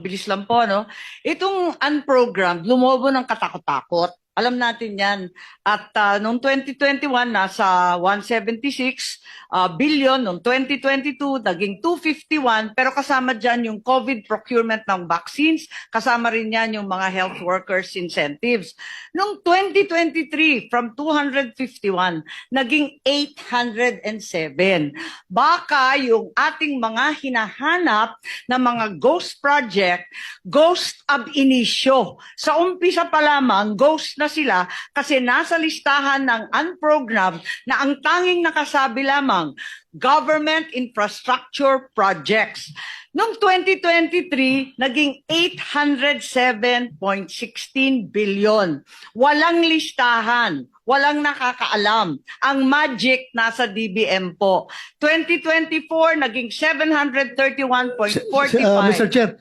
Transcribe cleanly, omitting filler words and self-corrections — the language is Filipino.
Bilis lang po, no? Itong unprogrammed, lumobo ng katakot-takot. Alam natin yan. At noong 2021, nasa 176 billion. Noong 2022, naging 251. Pero kasama dyan yung COVID procurement ng vaccines. Kasama rin yan yung mga health workers incentives. Noong 2023, from 251, naging 807. Baka yung ating mga hinahanap na mga ghost project, ghost ab initio. Sa umpisa pa lamang, ghost na sila kasi nasa listahan ng unprogrammed na ang tanging nakasabi lamang, government infrastructure projects. Noong 2023, naging 807.16 billion. Walang listahan. Walang nakakaalam. Ang magic nasa DBM po. 2024, naging 731.45. Mr. Chair,